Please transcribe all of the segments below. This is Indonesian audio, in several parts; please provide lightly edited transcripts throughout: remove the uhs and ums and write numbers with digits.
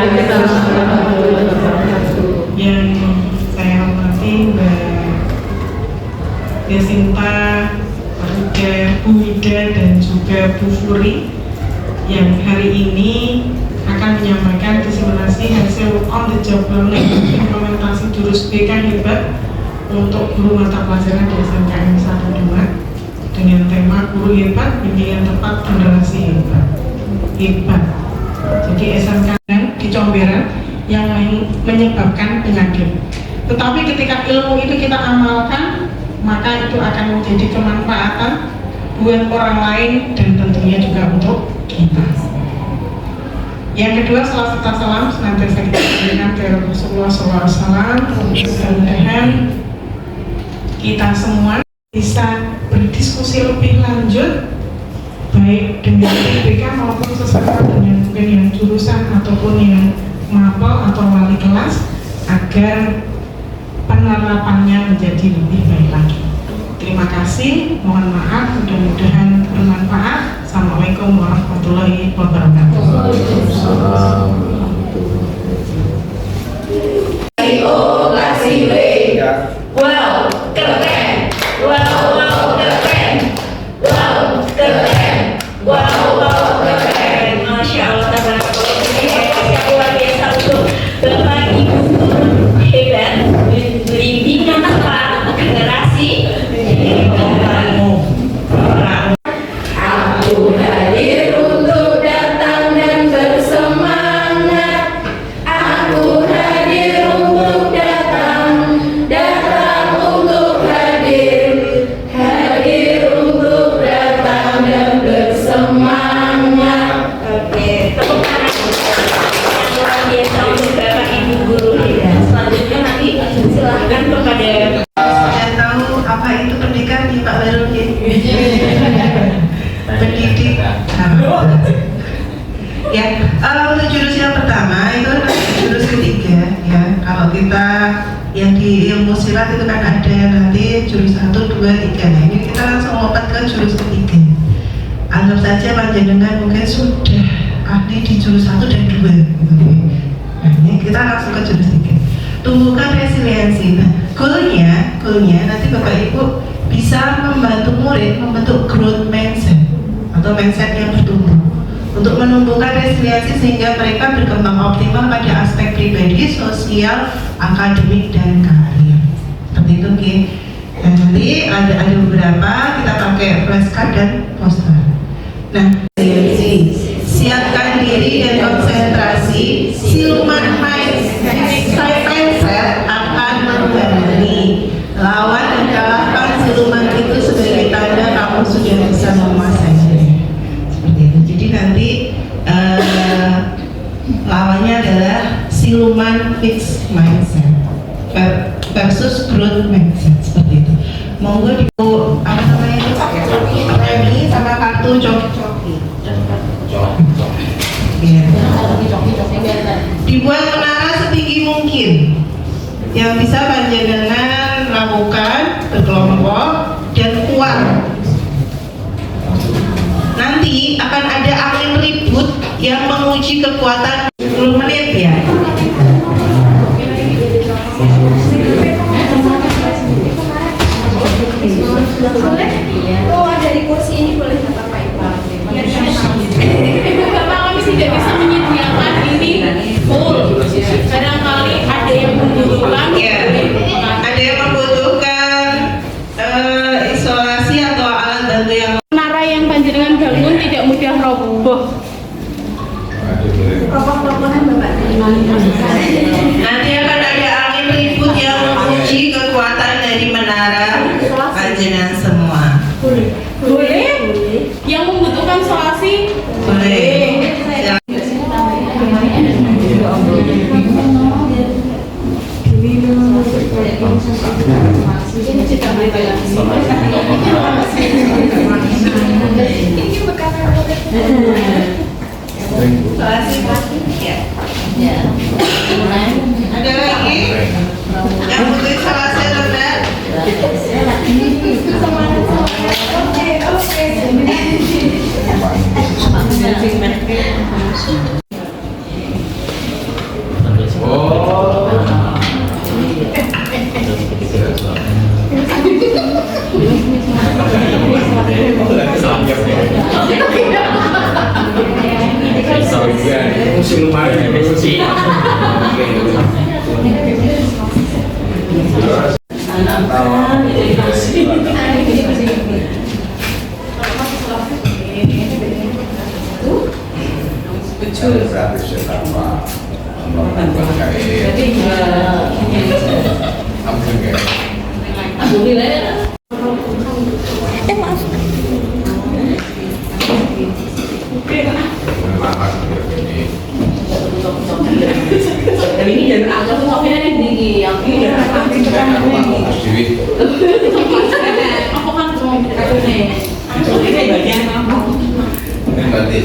Yang saya hormati Mbak Desinta, Bu Ida, dan juga Bu Furi yang hari ini akan menyampaikan diseminasi hasil on the job learning implementasi jurus BK hebat untuk guru mata pelajaran di SMKN 1-2 dengan tema guru hebat, bimbingan tepat, generasi hebat. Jadi SMKN di Comberan yang menyebabkan penyakit. Tetapi ketika ilmu itu kita amalkan, maka itu akan menjadi kemanfaatan buat orang lain dan tentunya juga untuk kita. Yang kedua, salam senantiasa kita berikan ke Rasulullah SAW. Mudah-mudahan kita semua bisa berdiskusi lebih lanjut, baik dengan IPK maupun sesama dengan mungkin yang jurusan ataupun yang mapel atau wali kelas, agar penerapannya menjadi lebih baik lagi. Terima kasih, mohon maaf, mudah-mudahan bermanfaat. Assalamualaikum warahmatullahi wabarakatuh. Wow, keren. Wow, keren. Wow, keren. Wow, keren. Masya Allah, tabarakallah. Ini luar biasa untuk Bapak Ibu hebat, bimbingan tepat generasi. Aku hadir untuk datang dan bersemangat. Aku hadir untuk datang untuk hadir untuk datang dan bersemangat. Oke, tepuk tangan luar biasa untuk Bapak Ibu guru ya. Selanjutnya nanti silahkan kepada. Saya tahu apa itu pendidikan di Pak Baru pendidik. Ya, untuk jurus yang pertama itu jurus ketiga ya. Kalau kita yang di ilmu silat itu kan ada nanti jurus 1, 2, 3. Nah ini kita langsung lompat ke jurus ketiga. Anggap saja panjenengan mungkin sudah ahli di jurus 1 dan 2 gitu. Nah ini kita langsung ke jurus 3. Tumbuhkan resiliensi. Nah, goalnya nanti Bapak Ibu bisa membantu murid membentuk growth mindset atau mindset yang bertumbuh untuk menumbuhkan resiliensi sehingga mereka berkembang optimal pada aspek pribadi, sosial, akademik, dan karir. Seperti itu, Ki. Dan nanti ada beberapa kita pakai flashcard dan poster. Nah, siapkan diri dan konsentrasi. Siluman mindset akan membebani. Lawan dan kalahkan siluman itu sebagai tanda kamu sudah bisa menguasainya. Seperti itu. Jadi nanti lawannya adalah siluman fixed mindset versus growth mindset, seperti itu. Monggo di apa namanya itu ini sama kartu coki-coki. Ya. Dibuat menara setinggi mungkin yang bisa panjenengan lakukan berkelompok dan kuat. Nanti akan ada angin ribut yang menguji kekuatan 10 menit ya. Oh, dari kursi ini boleh Bapak Ibu. Bapak kami tidak bisa menyediakan ini full. Kadang-kali ada yang membutuhkan. Ya, ada yang membutuhkan isolasi atau alat bantu yang Menara yang panjenengan bangun tidak mudah roboh. Roboh-robohan Bapak. nanti akan ada angin ribut yang menguji kekuatan dari menara panjenengan semua. Boleh? Yang membutuhkan solasi? Boleh. Solasi, ya. Ada lagi yang butuh solasi rendah? Ini jangan agak sosoknya tinggi yang ini. Aku kan cuma kartunya. Ini bagian apa? Ini berarti.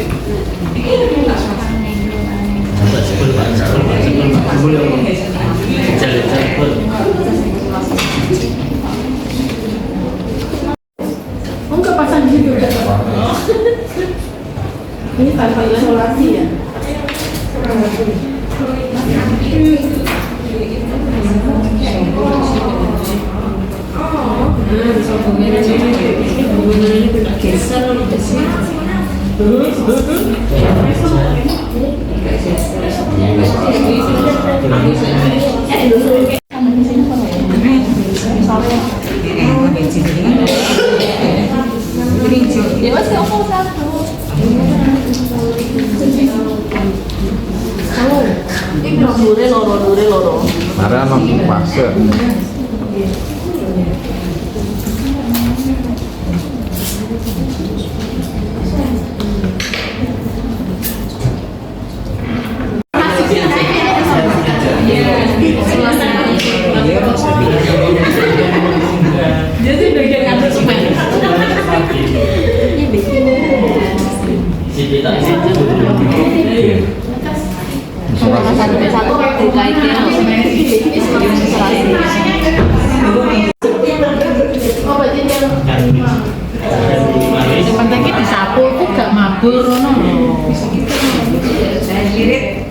Enggak pasang di situ. Ini tanpa isolasi ya. Dure loro. Ada anak pasir. Jadi bagian kantor semen. Satu pentingnya disapu kok gak mabur no. Saya kirit.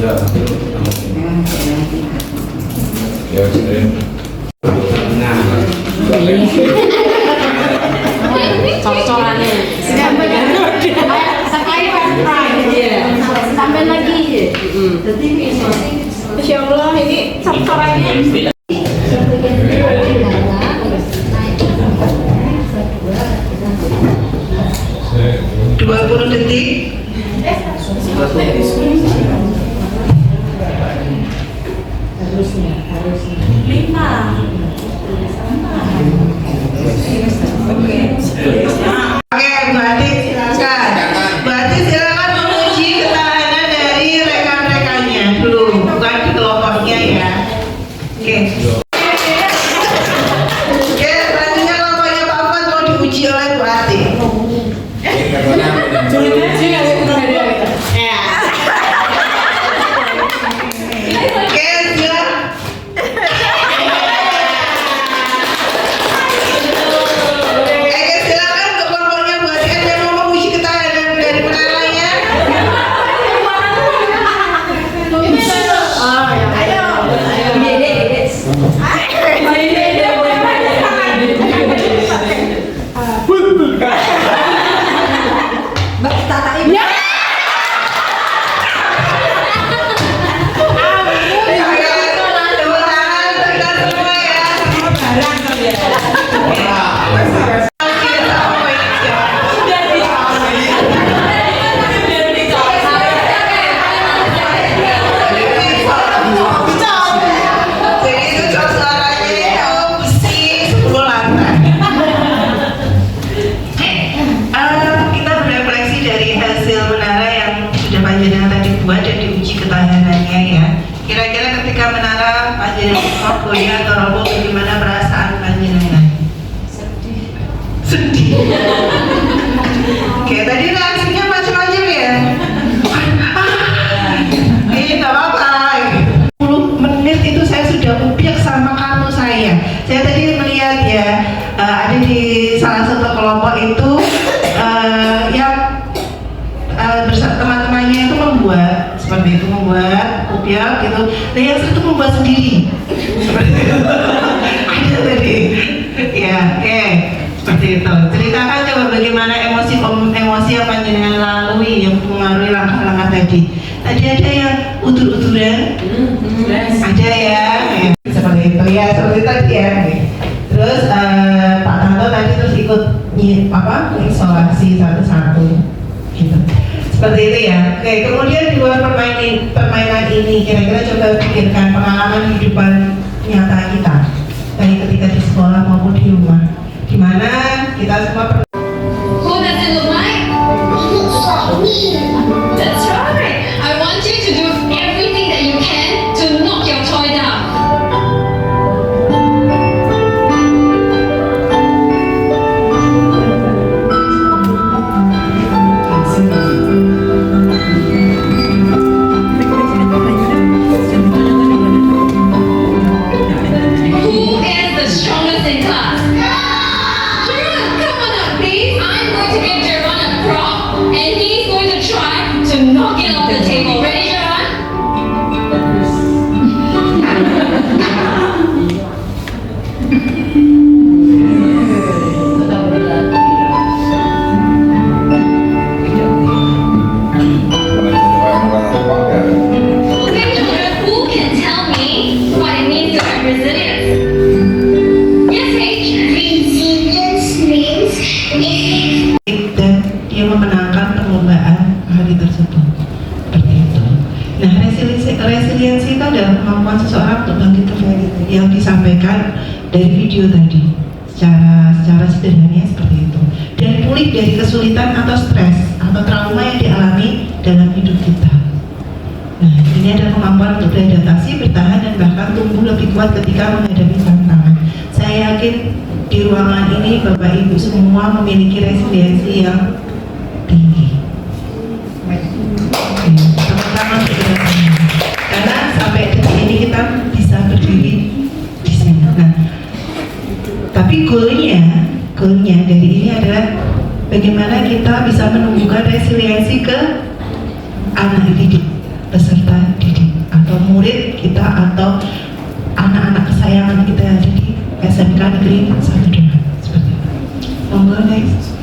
Ya. Ya, Cocok-cocokannya. Sampai lagi. Insya Allah ini cocok-cocokannya. 20 detik. Berarti silakan menguji ketahanan dari rekan-rekannya dulu, bukan di kelompoknya ya. Oke. Oke, selanjutnya kelompoknya Pak Afan mau diuji oleh Bu Ati. Oke, silakan. Silakan untuk kelompoknya Bu Ati yang mau menguji ketahanan dari menaranya. Goyah atau roboh, bagaimana perasaan panjenengan? Sedih. Oke, tadi reaksinya macam-macam ya. Ini nggak apa-apa. 10 menit itu saya sudah upiak sama kamu saya. Saya tadi melihat ya, ada di salah satu kelompok itu yang teman-temannya itu membuat seperti itu, membuat upiak gitu. Dan yang satu membuat sendiri. Seperti itu. Ada tadi. Ya, oke. Seperti itu. Ceritakan coba bagaimana emosi yang panjenengan lalui yang mempengaruhi langkah-langkah tadi. Tadi ada yang udur-uduran, ada ya, seperti itu ya, seperti tadi ya. Terus Pak Tanto tadi terus ikut isolasi satu-satu, gitu. Seperti itu ya. Oke, kemudian di luar permainan ini, kira-kira coba pikirkan pengalaman kehidupan nyata kita, baik ketika di sekolah maupun di rumah, di mana kita semua Who does it look like? Looks like me. That's right. I want you to do everything that you can to knock your toy down. Who is the strongest in class? Jerome, come on up, please. I'm going to give Jerome a prop, and he's going to try to knock it off the table. Ready, Jerome? Okay, children, who can tell me what it means to have resilience? Yes, Paige. Resilience means dan dia memenangkan perlombaan hari tersebut. Seperti itu. Nah, resiliensi itu adalah kemampuan seseorang untuk bangkit kembali yang disampaikan dari video tadi. Secara sederhananya seperti itu. Dan pulih dari kesulitan atau stres atau trauma yang dialami dalam hidup kita. Nah, ini adalah kemampuan untuk beradaptasi, bertahan, dan bahkan tumbuh lebih kuat ketika menghadapi tantangan. Saya yakin di ruangan ini Bapak Ibu semua memiliki resiliensi yang tinggi. Teman-teman karena sampai detik ini kita bisa berdiri di sini. Nah, tapi goalnya dari ini adalah bagaimana kita bisa menumbuhkan resiliensi ke anak didik, peserta didik, atau murid kita, atau anak-anak kesayangan kita yang ada di SMK Negeri 1 Demak. Seperti itu. Monggo guys.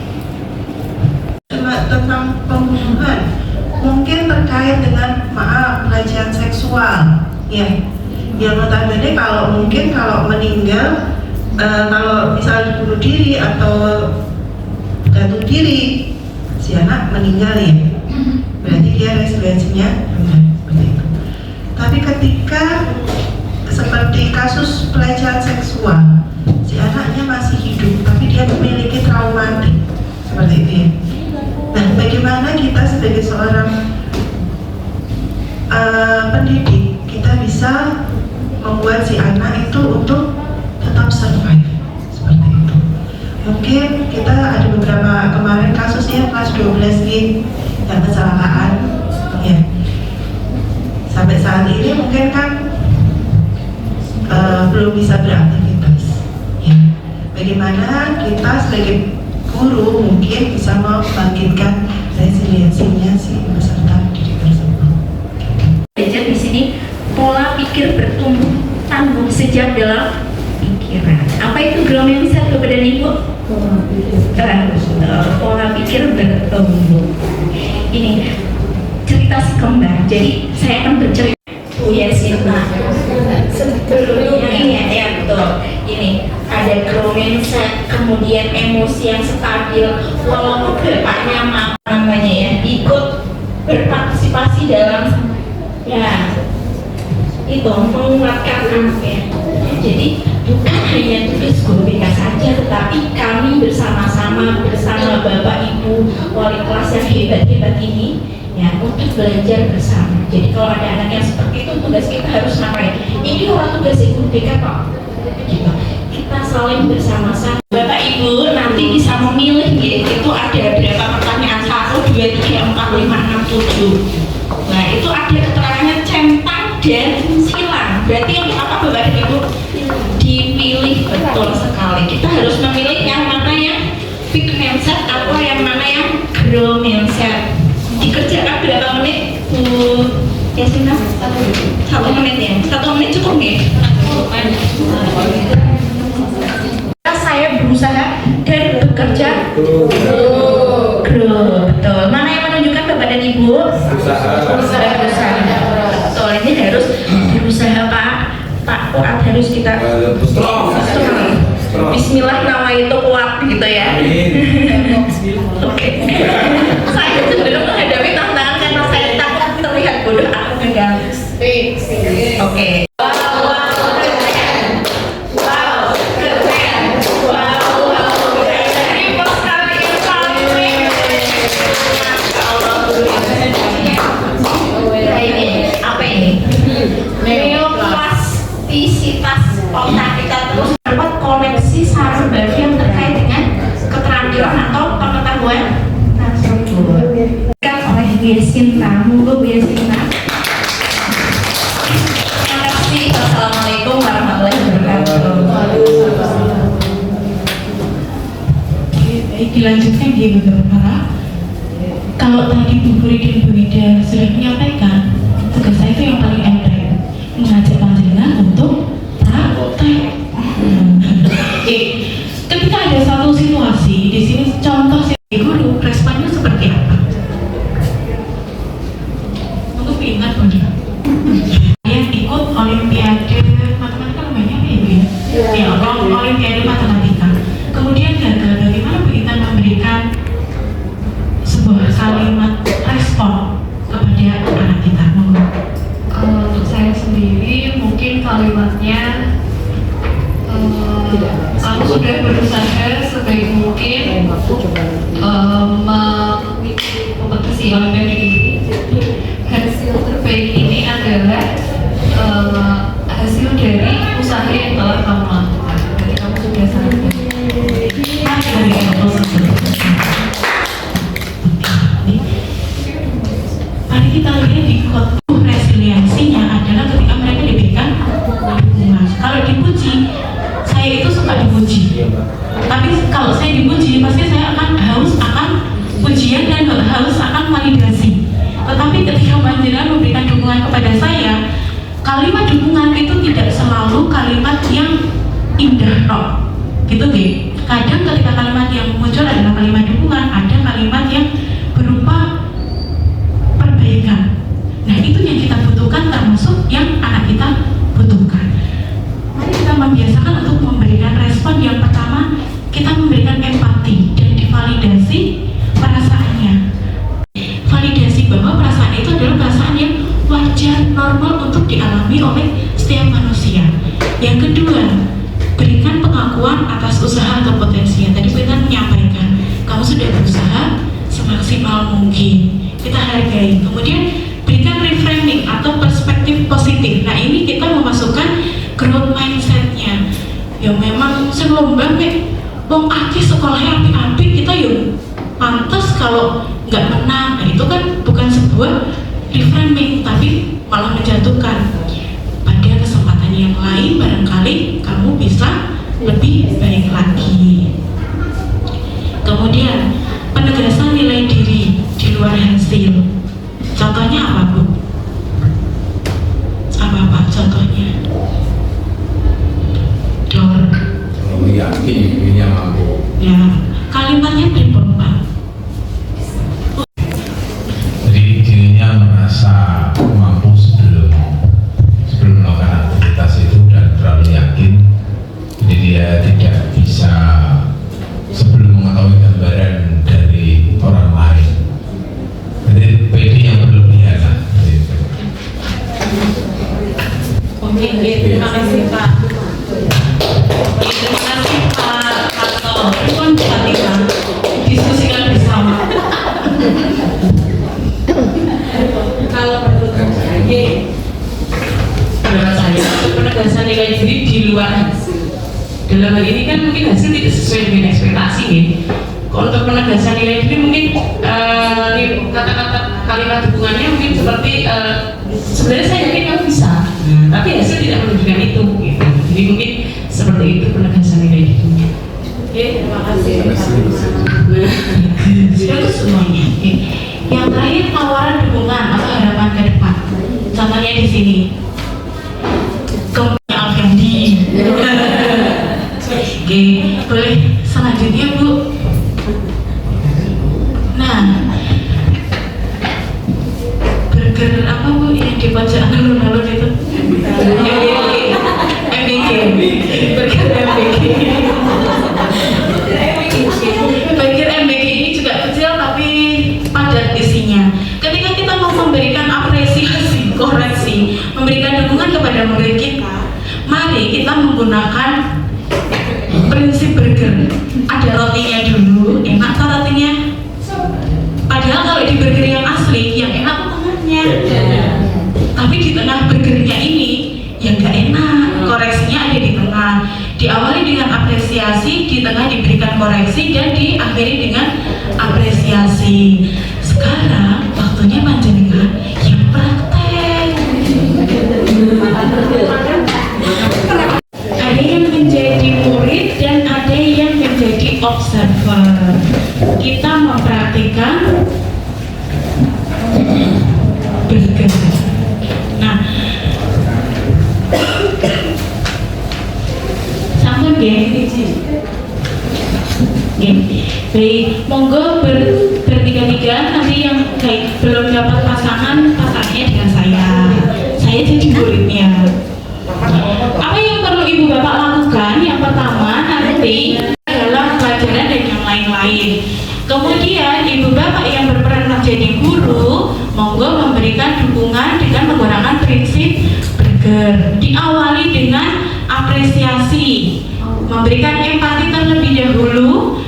Tentang pembunuhan, mungkin terkait dengan pelecehan seksual, ya. Yang notabene kalau meninggal, kalau misalnya bunuh diri atau gantung diri, si anak meninggal ya, berarti dia resiliensinya rendah, seperti itu. Tapi ketika seperti kasus pelecehan seksual, si anaknya masih hidup, tapi dia memiliki traumatik, seperti itu ya. Nah, bagaimana kita sebagai seorang pendidik, kita bisa membuat si anak itu untuk tetap survive, seperti itu. Mungkin kita ada beberapa kemarin kasusnya kelas 12 nih yang kecelakaan, ya. Sampai saat ini mungkin kan belum bisa beraktivitas, ya. Bagaimana kita sebagai guru mungkin bisa membangkitkan resiliensinya si peserta didik tersebut. belajar di sini pola pikir bertumbuh tanggung sejak dalam pikiran. Apa itu ground mindset Bapak dan Ibu? Pola pikir bertumbuh. Ini cerita si kembar. Jadi saya akan bercerita. Ya Sinta. Sebelumnya ini ya betul. Ini ada ground mindset, kemudian emosi yang stabil. Walaupun bapaknya namanya ya ikut berpartisipasi dalam ya itu menguatkan anaknya. Jadi bukan hanya tugas guru BK saja, tetapi kami bersama-sama bersama Bapak Ibu wali kelas yang hebat-hebat ini ya untuk belajar bersama. Jadi kalau ada anak yang seperti itu, tugas kita harus ngapain? Ini orang tugas guru BK kok. Gitu. Kita saling bersama-sama. Bapak Ibu nanti bisa memilih ya, itu ada berapa pertanyaan, 1, 2, 3, 4, 5, 6, 7. Nah itu ada keterangannya centang dan silang. Berarti untuk apa Bapak dan Ibu? Dipilih betul sekali. Kita harus memilih yang mana yang fixed mindset atau yang mana yang growth mindset. Dikerjakan berapa menit Bu Yasina? 1 menit ya? 1 menit cukup nih? Saya berusaha dan bekerja berusaha. Betul, ini harus berusaha Pak kuat, harus kita Strong. Bismillah, nama itu kuat gitu ya. Oke. Saya cenderung menghadapi tantangan karena saya takut terlihat bodoh, aku gagal. Oke. Neoplastisitas otak kita terus dapat koleksi saraf baru yang terkait dengan keterampilan atau pengetahuan tersebut. Kan oleh Bu Yasinta, monggo Bu Yasinta. Terima kasih. Assalamualaikum warahmatullahi wabarakatuh. Baik, dilanjutkan di beberapa. Kalau tadi Bu Puri dan Bu Wida sudah menyampaikan, tugas saya itu yang paling enteng, mengajak panjenengan untuk praktek. Ketika ada satu situasi di sini, contoh si guru, responnya seperti apa? Untuk ingat Bunda, yang ikut Olimpiade Matematika namanya apa ya Bu ya? Ya, Olimpiade Matematika. Kemudian gagal, bagaimana Bu Intan memberikan sebuah kalimat respon kepada anak kita? Untuk saya sendiri mungkin kalimatnya aku sudah berusaha sebaik mungkin mengikuti kompetisi Olimpiade ini. Hasil terbaik ini adalah hasil dari usaha yang telah kamu lakukan. Jadi kamu sudah sangat baik. Mari kita lihat di khotbah resiliensinya adalah ketika mereka diberikan dukungan. Kalau dipuji, saya itu suka dipuji. Tapi kalau saya dipuji, pasti saya akan haus akan pujian dan haus akan validasi. Tetapi ketika panjenengan memberikan dukungan kepada saya, kalimat dukungan itu tidak selalu kalimat yang indah, no. Gitu deh. Kadang ketika kalimat yang muncul adalah kalimat dukungan, ada kalimat yang berupa perbaikan. Nah, itu yang kita butuhkan, termasuk yang anak kita butuhkan. Mari kita membiasakan untuk memberikan respon. Yang pertama, kita memberikan empati dan divalidasi perasaannya. Validasi bahwa perasaan itu adalah perasaan yang wajar, normal untuk dialami oleh setiap manusia. Yang kedua, berikan pengakuan atas usaha atau potensi. Tadi kita menyampaikan, kamu sudah berusaha semaksimal mungkin, kita hargai. Kemudian berikan reframing atau perspektif positif. Nah, ini kita memasukkan growth mindsetnya. Ya memang selomba wong akeh sekolahnya apik-apik, kita yuk pantas kalau nggak menang. Nah, itu kan bukan sebuah reframing, tapi malah menjatuhkan. Pada kesempatan yang lain barangkali kamu bisa lebih baik lagi. Kemudian penegasan nilai diri di luar hasil. Contohnya apa Bu? Apa contohnya? Dor. Kalau yakin dirinya mampu. Ya, kalimatnya triple Pak. Jadi dirinya merasa mampu sebelum melakukan aktivitas itu dan terlalu yakin. Jadi dia tidak bisa sebelum mengetahui gambaran dari orang lain. Jadi PD yang berlebihan lah. Oke, terima kasih Pak. Terima kasih Pak Hasto. Kan kita diskusikan bersama. Kalau menurut saya, penegasan nilai diri di luar hasil. Dalam hal ini kan mungkin hasil tidak sesuai dengan ekspektasi ya. Kalau untuk penegasan nilai diri mungkin kata-kata kalimat dukungannya mungkin seperti sebenarnya saya yakin kamu bisa, tapi hasil tidak menunjukkan itu gitu. Jadi mungkin seperti itu penegasan nilai dirinya. Oke, terima kasih. Bagus semuanya. Oke. Yang terakhir tawaran dukungan atau harapan ke depan. Contohnya di sini. Kemudian Alfandi. Oke, boleh selanjutnya Bu. Nah, burger burger ada rotinya dulu, enak kan rotinya? Padahal kalau di burger yang asli, yang enak tuh tengahnya. Tapi di tengah burgernya ini, yang nggak enak, koreksinya ada di tengah. Diawali dengan apresiasi, di tengah diberikan koreksi, dan diakhiri dengan apresiasi. Sekarang waktunya panjenengan yang praktek. Ada yang menjadi murid dan ada yang menjadi observer. Kita mempraktikkan burger. Nah, sampun nggih. Baik, monggo bertiga-tiga. Nanti yang belum dapat pasangnya dengan saya. Saya jadi muridnya. Apa yang perlu ibu bapak lakukan? Yang pertama nanti adalah pelajaran dan yang lain-lain. Kemudian ibu bapak yang berperan menjadi guru, monggo memberikan dukungan dengan menggunakan prinsip burger. Diawali dengan apresiasi, memberikan empati terlebih dahulu,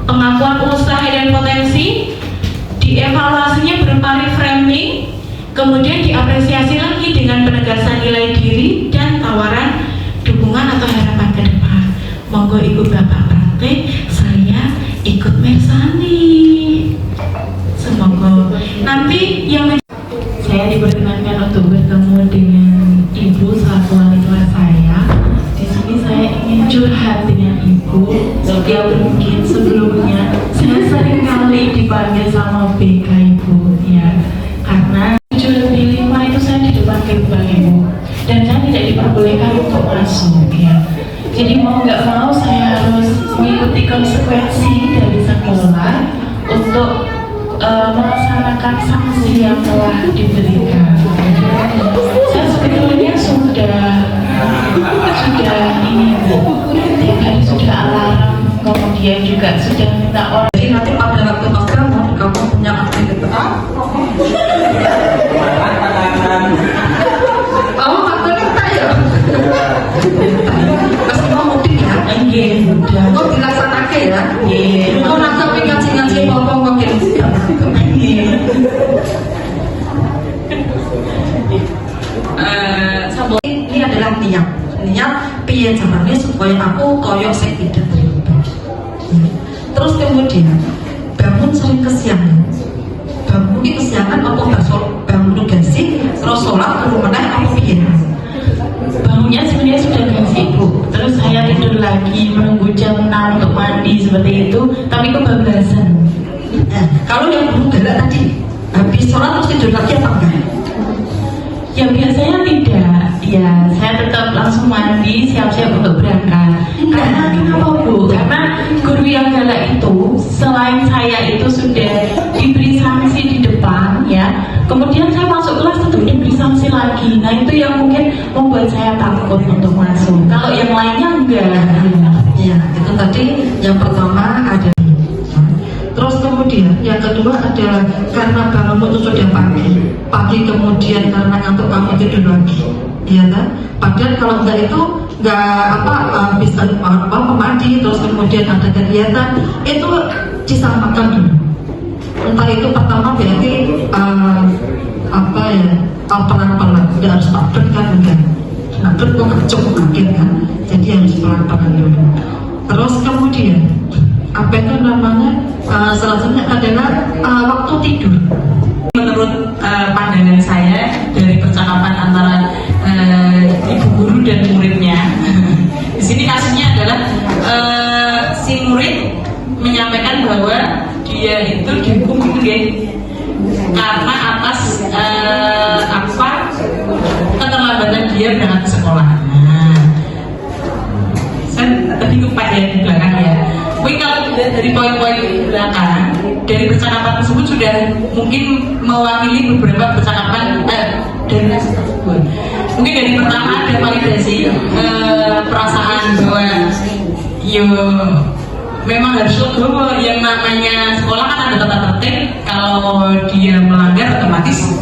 pengakuan usaha dan potensi, dievaluasinya berupa reframing, kemudian diapresiasi lagi dengan penegasan nilai diri dan tawaran dukungan atau harapan ke depan. Monggo ibu bapak praktek, saya ikut mersani. Semoga nanti yang saya diperkenankan untuk bertemu dengan ibu selaku wali kelas saya. Di sini saya ingin curhat dengan ibu. Ya mungkin sebelumnya saya sering kali dipanggil sama BK ibu, ya, karena 7/5 itu saya di depan gerbang ibu, dan saya tidak diperbolehkan untuk masuk, ya. Jadi mau nggak mau saya harus mengikuti konsekuensi dari sekolah untuk melaksanakan sanksi yang telah diberikan. Saya sebetulnya sudah ini bu, tiap hari sudah alarm, kemudian juga sudah minta orang. Jadi nanti pada waktu kamu punya aktivitas. Oh, waktu kita ya. Pas mau mudik ya. Iya, sudah. Kok dilaksanakan ya? Iya. Kok nak sampai ngaji-ngaji ngomong makin siap. Ini adalah niat piye caranya supaya aku koyok saya tidak terlibat. Terus kemudian bangun sering kesiangan. Bangun ini kesiangan apa bangun gasi terus sholat terus meneh apa piye? Bangunnya sebenarnya sudah ganti ibu, terus saya tidur lagi menunggu jam 6 untuk mandi seperti itu, tapi kebablasan. Kalau yang belum galak tadi habis sholat terus tidur lagi apa enggak? Ya biasanya tidak, ya saya tetap langsung mandi siap-siap untuk berangkat. Karena kenapa bu? Karena guru yang galak itu selain saya itu sudah diberi sanksi di depan, ya, kemudian saya masuk kelas tetap diberi sanksi lagi. Nah itu yang mungkin membuat saya takut untuk masuk. Kalau yang lainnya enggak. Ya itu tadi yang pertama ada. Terus kemudian yang kedua adalah karena bangunmu itu sudah pagi kemudian karena ngantuk kamu tidur lagi, ya kan? Padahal kalau enggak itu enggak bisa mandi, terus kemudian ada kegiatan itu disamakan dulu. Entah itu pertama berarti pelan-pelan, tidak harus takut kan enggak? Takut kok kacau makin kan? Jadi harus pelan-pelan dulu. Terus kemudian apa itu namanya selanjutnya adalah waktu tidur. Menurut pandangan saya dari percakapan antara ibu guru dan muridnya, di sini kasusnya adalah si murid menyampaikan bahwa dia itu dihukum karena atas keterlambatan dia berangkat ke sekolah. Nah, saya tadi lupa ya di belakang ya. Mungkin kalau dari poin-poin belakang dari percakapan tersebut sudah mungkin mewakili beberapa percakapan dari mungkin dari pertama ada validasi perasaan bahwa memang harus legowo, yang namanya sekolah kan ada tata tertib, kalau dia melanggar otomatis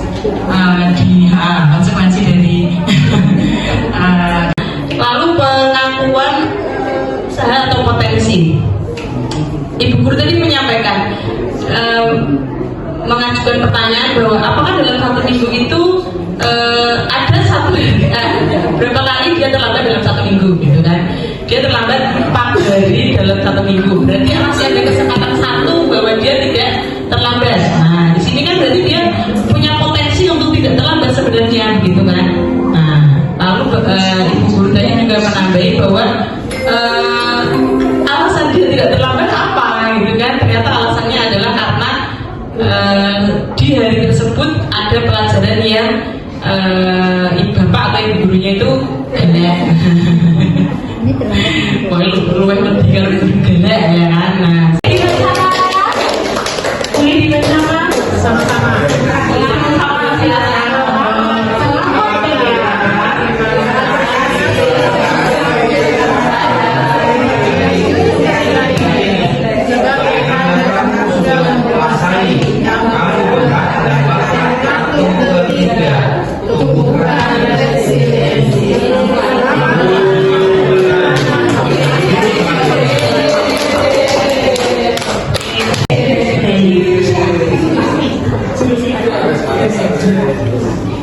konsekuensi dari lalu pengakuan usaha atau potensi kontroversi. Ibu guru tadi menyampaikan mengajukan pertanyaan bahwa apakah dalam 1 minggu itu ada berapa kali dia terlambat dalam 1 minggu gitu kan? Dia terlambat 4 hari dalam 1 minggu. Berarti masih ada kesempatan 1 bahwa dia tidak terlambat. Nah, di sini kan berarti dia punya potensi untuk tidak terlambat sebenarnya gitu kan? Nah, lalu ibu guru tadi juga menambahi bahwa alasan dia tidak terlambat apa gitu kan? Ternyata alasannya adalah karena di hari tersebut ada pelajaran yang bapak atau ibu gurunya itu gelek. Wah, lu lebih gelek ya kan? Nah, Boleh dibaca sama-sama.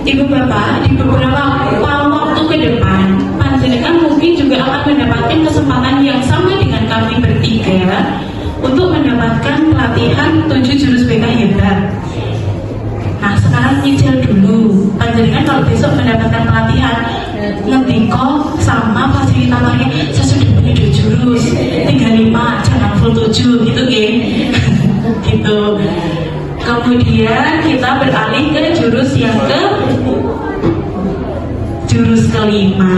Ibu Bapak, di beberapa waktu ke depan, panjenengan mungkin juga akan mendapatkan kesempatan yang sama dengan kami bertiga untuk mendapatkan pelatihan 7 jurus BK hebat. Nah, sekarang nyicil dulu. Panjenengan kalau besok mendapatkan pelatihan, ngetiko sama fasilitatornya, saya sudah punya 2 jurus, tinggal 5, jangan full 7 gitu kan. Gitu. Kemudian kita beralih ke jurus yang kelima.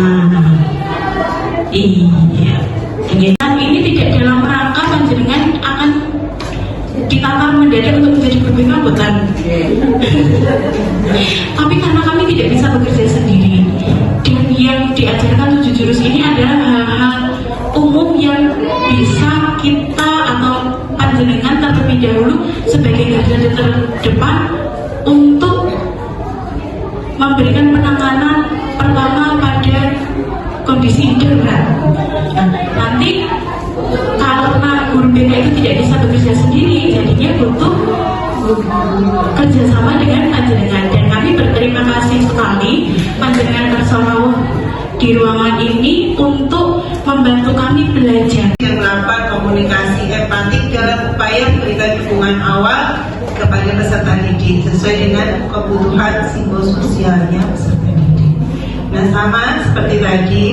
Iya. Ini tidak dalam rangka panjenengan akan ditantang mendadak untuk menjadi guru BK bukan. Tapi karena kami tidak bisa bekerja sendiri, dan yang diajarkan 7 jurus ini adalah hal-hal umum yang bisa kita atau panjenengan terlebih dahulu sebagai garda terdepan untuk memberikan penanganan pertama pada kondisi darurat. Nanti karena guru BK itu tidak bisa bekerja sendiri, jadinya butuh kerjasama dengan panjenengan, dan kami berterima kasih sekali panjenengan Karsorawuh di ruangan ini untuk membantu kami belajar. Yang 8, komunikasi empatik dalam upaya memberikan dukungan awal kepada peserta didik sesuai dengan kebutuhan psikososialnya peserta didik. Nah, sama seperti tadi,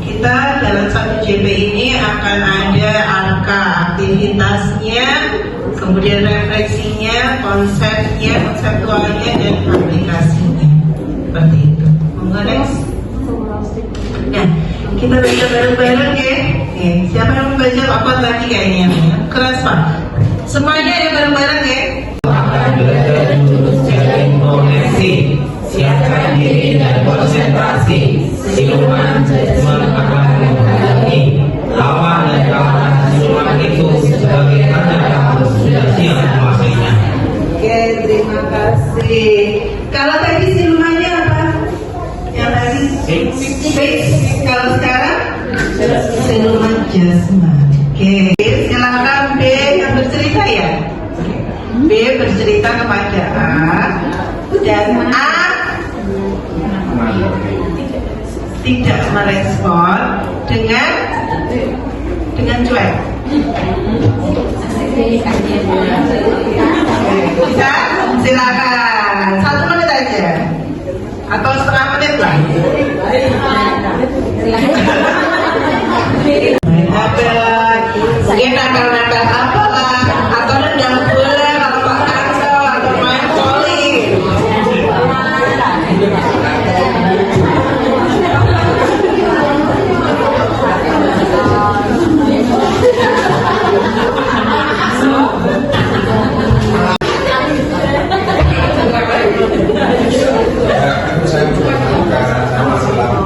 kita dalam 1 JP ini akan ada angka aktivitasnya, kemudian refleksinya, konsepnya, konseptualnya, dan aplikasinya. Seperti itu. Monggo next. Nah, kita baca bareng-bareng ya. Siapa yang membaca apa tadi kayaknya? Keras Pak. Semuanya ya bareng-bareng ya. Koneksi, siapkan diri dan konsentrasi. Siluman judgment akan menghadapi lawan dan kawan siluman itu sebagaimana kamu sudah siap menguasainya. Oke, terima kasih. Kalau tadi silumannya apa? Yang tadi fix. Kalau sekarang siluman jasmani. Oke, silakan B yang bercerita ya. B bercerita kepada A dan A tidak merespon dengan cuek. Bisa? Silakan. 1 menit aja. Atau setengah menit lah. Mungkin nakal-nakal apalah, atau nendang bola kalau Pak Kancel, atau main voli. Saya juga sama selama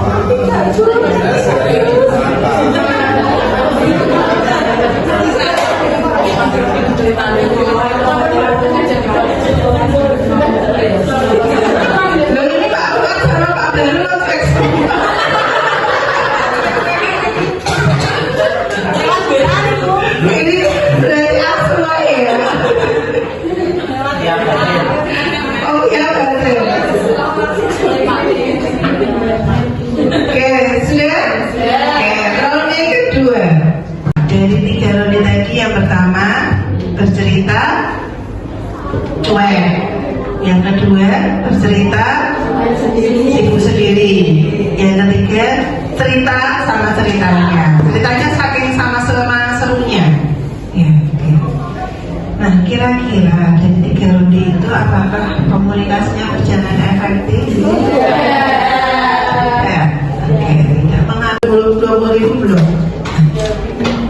3 ronde tadi, yang pertama bercerita cuek, yang kedua bercerita sibuk sendiri, yang ketiga cerita sama ceritanya saking sama serunya ya. Oke. Nah, kira-kira dari 3 ronde itu apakah komunikasinya berjalan efektif? Ya. Oke. Tidak mengambil 20.000 belum?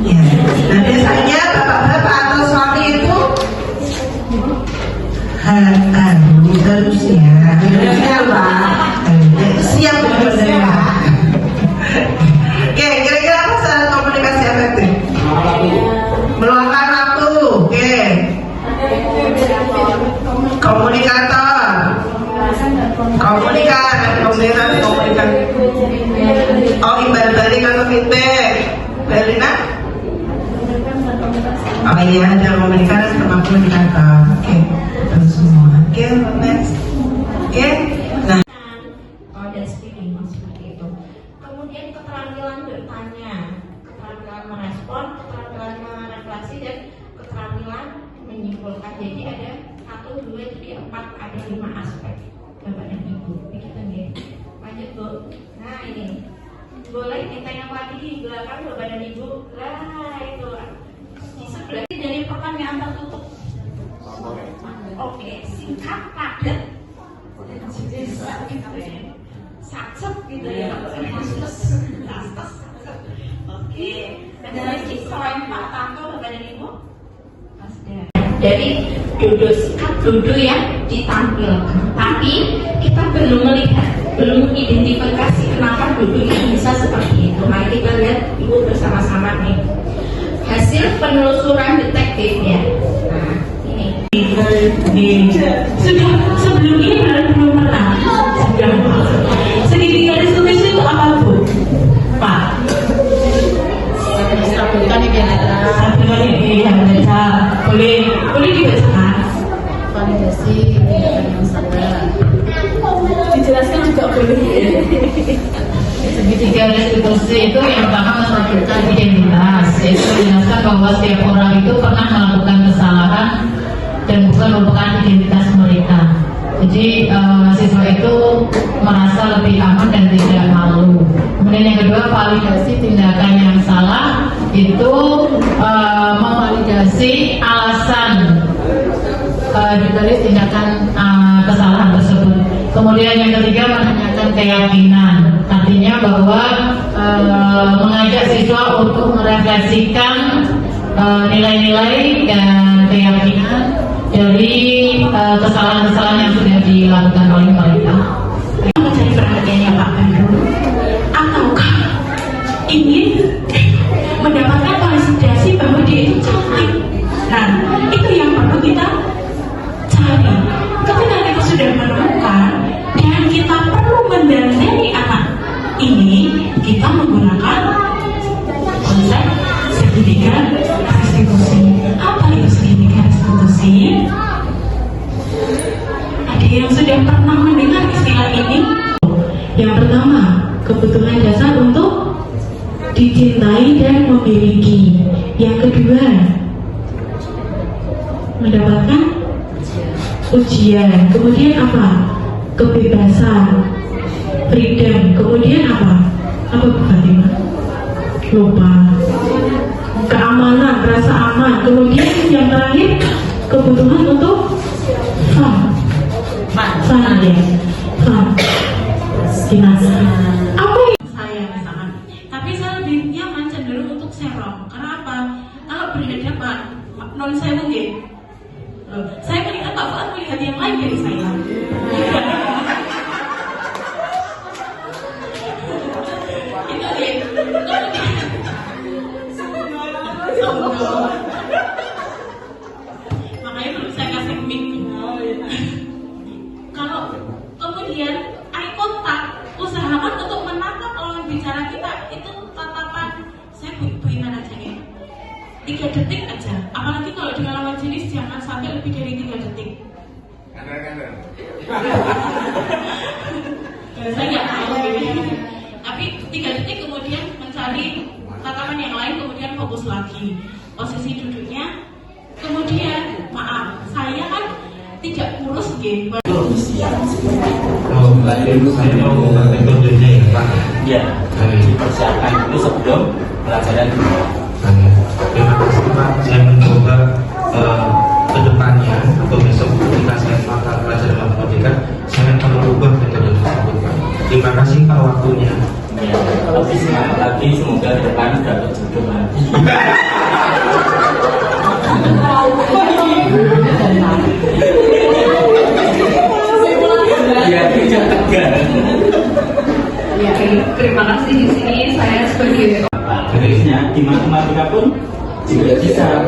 Ya. Nah, biasanya bapak-bapak atau suami itu harusnya Pak, siap benar. Oke, kira-kira apa cara komunikasi efektif? Meluangkan waktu. Oke. Komunikator. Komunikan. Oh, imbal balik atau feedback. Berlina? Oh iya, ada komunikasi sama komunikator. Oke, betul semua. Oke, next. Oke, nah. Dan speaking seperti itu. Kemudian keterampilan bertanya, keterampilan merespon, keterampilan merefleksi, dan keterampilan menyimpulkan. Jadi ada 1, 2, 3, 4, ada 5 aspek. Bapak dan Ibu, begitu nih. Lanjut Bu. Nah ini, boleh ditanya lagi di belakang Bapak dan Ibu. Lah itu di sebelah dari pertanyaan tertutup. Oke, singkat, padat, sacep gitu ya. Oke, ada lagi selain Pak Tanto, Bapak dan Ibu? Jadi duduk ya ditampilkan, tapi kita belum melihat, belum identifikasi kenapa duduknya bisa seperti itu. Mari kita lihat Ibu bersama-sama nih hasil penelusuran detektif ya. Nah ini sudah sebelum ini belum pernah segitiga diskusi itu apa Bu? Pak boleh dibacakan validasi yang salah dijelaskan juga boleh. Segitiga restitusi itu yang pertama menentukan identitas, yaitu menjelaskan bahwa setiap orang itu pernah melakukan kesalahan dan bukan merupakan identitas mereka. Jadi siswa itu merasa lebih aman dan tidak malu. Kemudian yang kedua, validasi tindakan yang salah itu mevalidasi alasan dibalik tindakan kesalahan tersebut. Kemudian yang ketiga, menanyakan keyakinan, artinya bahwa mengajak siswa untuk merefleksikan nilai-nilai dan keyakinan dari kesalahan-kesalahan yang sudah dilakukan oleh mereka. Menjadi perhatiannya Pak Pandu, ataukah ingin mendapatkan validasi bahwa dia itu cantik? Nah, itu yang perlu kita cari. Ketika kita sudah menemukan dan kita perlu mendandani anak ini, kita menggunakan konsep segitiga restitusi. Apa itu segitiga restitusi? Ada yang sudah pernah mendengar istilah ini? Yang pertama, kebutuhan dasar untuk dicintai dan memiliki. Yang kedua, mendapatkan ujian. Kemudian apa? Kebebasan, freedom. Kemudian apa? Apa Bu Fatima? Lupa. Keamanan, rasa aman. Kemudian yang terakhir, kebutuhan untuk fun ya. Fun. Gimana? Apa yang saya misalkan? Tapi saya lebih nyaman cenderung untuk serong. Karena apa? Kalau berhadapan, non saya mungkin saya melihat Pak Fuad melihat yang lain dari saya. Itu dia. Makanya perlu saya kasih mic. Kalau kemudian eye contact, usahakan untuk menatap lawan bicara kita. Itu tatapan, saya buinan aja ya, 3 detik aja. Apalagi kalau dengan lawan jenis jangan sampai lebih dari 3 detik. Saya nggak tahu ini. Tapi 3 detik kemudian mencari tatapan sedangkan yang lain kemudian fokus lagi posisi duduknya. Kemudian maaf, saya kan tidak kurus gitu. Oh, saya mau menggunakan metodenya ya Pak. Ya, dipersiapkan dulu sebelum pelajaran. Terima kasih Pak. Saya mencoba ke depannya atau besok ketika saya melakukan pelajaran matematika, saya akan merubah metode tersebut Pak. Terima kasih Pak waktunya. Ya, lebih semangat lagi, semoga ke depan dapat jodoh lagi. Ya, terima kasih. Di sini saya sebagai Harusnya di matematika pun juga bisa.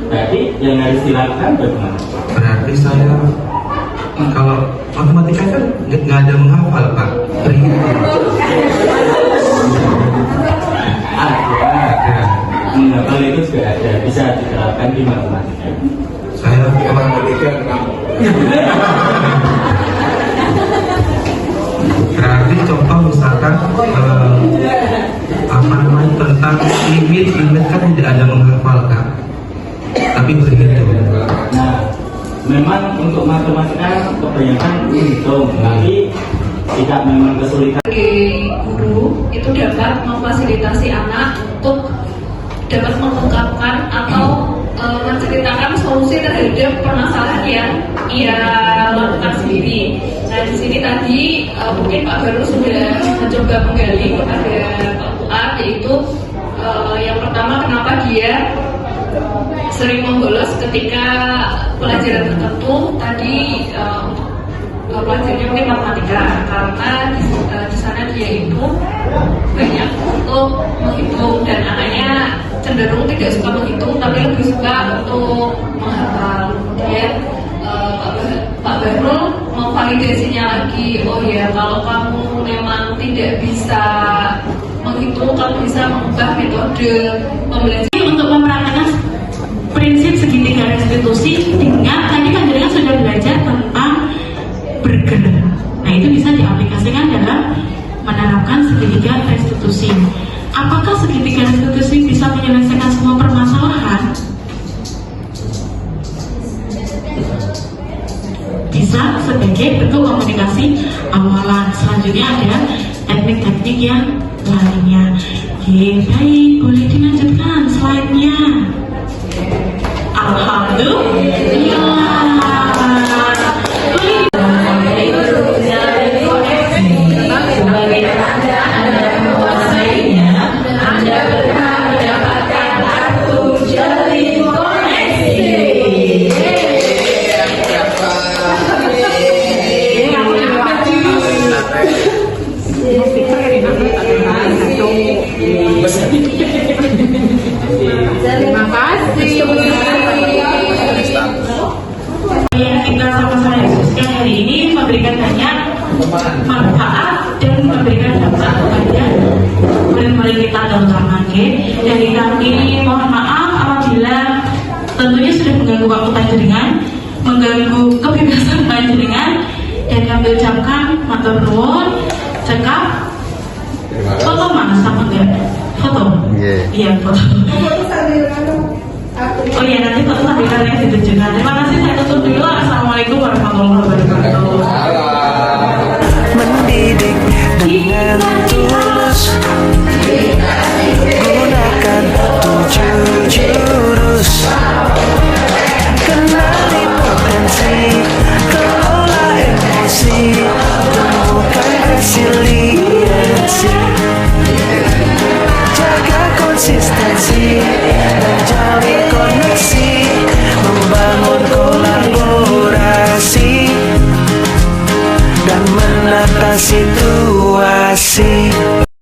Berarti yang harus dilakukan bagaimana? Berarti saya kalau matematika kan nggak ada menghafal Pak. Ada. Menghafal itu juga ada, bisa diterapkan di matematika. Saya matematika berarti contoh misalkan apa namanya tentang limit kan tidak ada menghafal kan, tapi berhitung. Nah, memang untuk matematika kebanyakan menghitung, tapi tidak memang kesulitan. sebagai guru itu dapat memfasilitasi anak untuk dapat mengungkapkan atau menceritakan solusi terhadap permasalahan yang ia lakukan sendiri. Nah, di sini tadi mungkin Pak Baru sudah mencoba menggali kepada Pak Fuad, yaitu yang pertama kenapa dia sering membolos ketika pelajaran tertentu. Tadi pelajarannya mungkin matematika, karena di sana dia itu banyak untuk menghitung dan anaknya cenderung tidak suka menghitung tapi lebih suka untuk menghafal. Kemudian Pak Bahrul memvalidasinya lagi, oh ya kalau kamu memang tidak bisa menghitung, kamu bisa mengubah metode pembelajaran Untuk mempraktikkan prinsip segitiga restitusi dengan tadi kan jenengan sudah belajar tentang bergerak. Nah, itu bisa diaplikasikan dalam menerapkan segitiga restitusi. Apakah segitiga restitusi bisa menyelesaikan semua permasalahan? Bisa sebagai bentuk komunikasi awalan. Selanjutnya ada teknik-teknik yang lainnya. Oke, baik, boleh dilanjutkan slide-nya. Alhamdulillah. Terima kasih. Yang kita sama-sama diskusikan hari ini memberikan banyak manfaat dan memberikan dampak kepada murid-murid kita terutama. Dari kami mohon maaf apabila tentunya sudah mengganggu waktu panjenengan, mengganggu kebebasan panjenengan, dan kami ucapkan matur nuwun. Cekap foto mana sama enggak? Foto? Iya, foto. Oh iya, nanti foto sambil kalian ditunjukkan. Terima kasih, saya tutup dulu. Assalamualaikum warahmatullahi wabarakatuh.